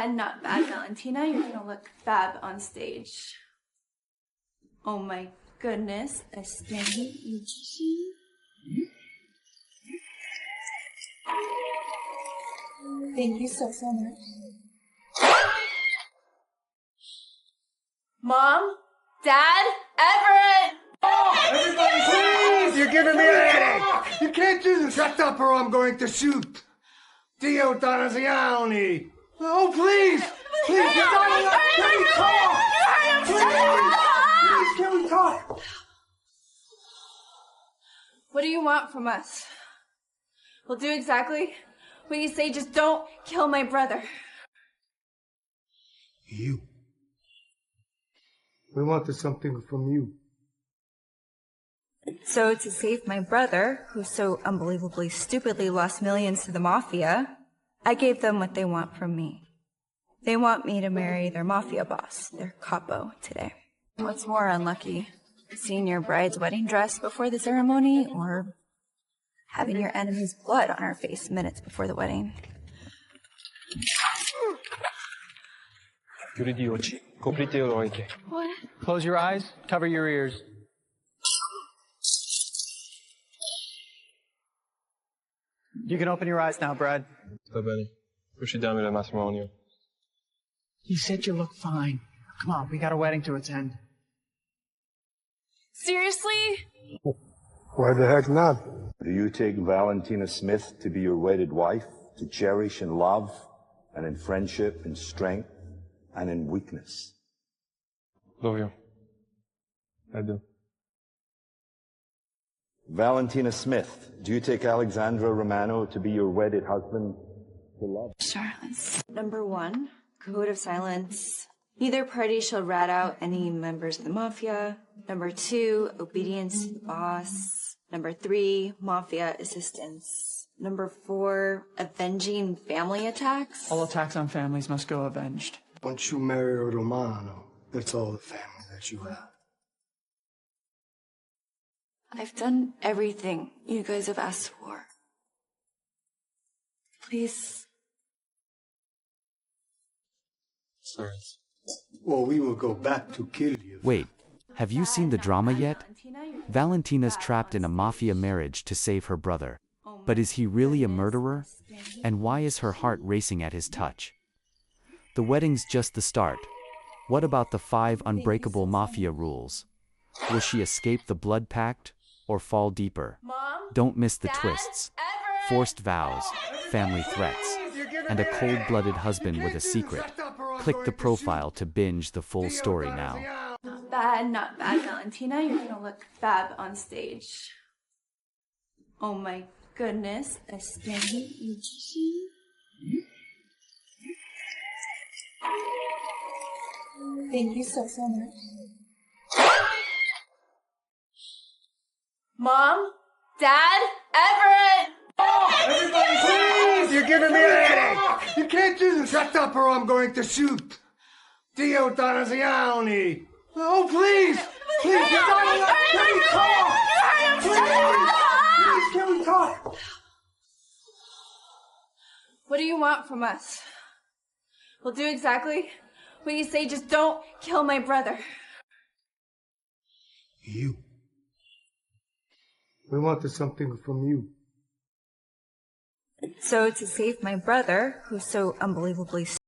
not bad, Valentina. You're gonna look fab on stage. Oh my goodness, a standing magician. Thank you so much. Mom, Dad, Everett! Oh, everybody please! You're giving me a headache! You can't do this! Shut up or I'm going to shoot! Dio Donziani! Oh, please! Please, can we talk? Please, can we talk? What do you want from us? We'll do exactly what you say, just don't kill my brother. You. We wanted something from you. So to save my brother, who so unbelievably stupidly lost millions to the Mafia, I gave them what they want from me. They want me to marry their Mafia boss, their capo, today. What's more unlucky, seeing your bride's wedding dress before the ceremony, or having your enemy's blood on her face minutes before the wedding? Chiudi gli occhi, coprite le orecchie. What? Close your eyes, cover your ears. You can open your eyes now, Brad. Sta bene. Usciamo dal matrimonio. You said you look fine. Come on, we got a wedding to attend. Seriously? Why the heck not? Do you take Valentina Smith to be your wedded wife, to cherish in love, and in friendship, in strength, and in weakness? Love you. I do. Valentina Smith, do you take Alexandra Romano to be your wedded husband, to love? Charlotte. Number 1, code of silence. Neither party shall rat out any members of the Mafia. Number 2, obedience to the boss. Number 3, Mafia assistance. Number 4, avenging family attacks. All attacks on families must go avenged. Once you marry a Romano, that's all the family that you have. I've done everything you guys have asked for. Please. Sorry. Well, we will go back to kill you. Wait, have you seen the drama yet? Valentina's trapped in a mafia marriage to save her brother. But is he really a murderer? And why is her heart racing at his touch? The wedding's just the start. What about the 5 unbreakable mafia rules? Will she escape the blood pact or fall deeper? Don't miss the twists. Forced vows, family threats, and a cold-blooded husband with a secret. Click the profile to binge the full story now. Not bad, Valentina. You're gonna look fab on stage. Oh my goodness, a standing magician. Thank you so much. Mom, Dad, Everett! Oh, everybody please! You're giving me a headache! You can't do this! Shut up or I'm going to shoot! Dio Donziani! Oh, please! Please, can we talk? Please, can we talk? What do you want from us? We'll do exactly what you say, just don't kill my brother. You. We wanted something from you. So to save my brother, who so unbelievably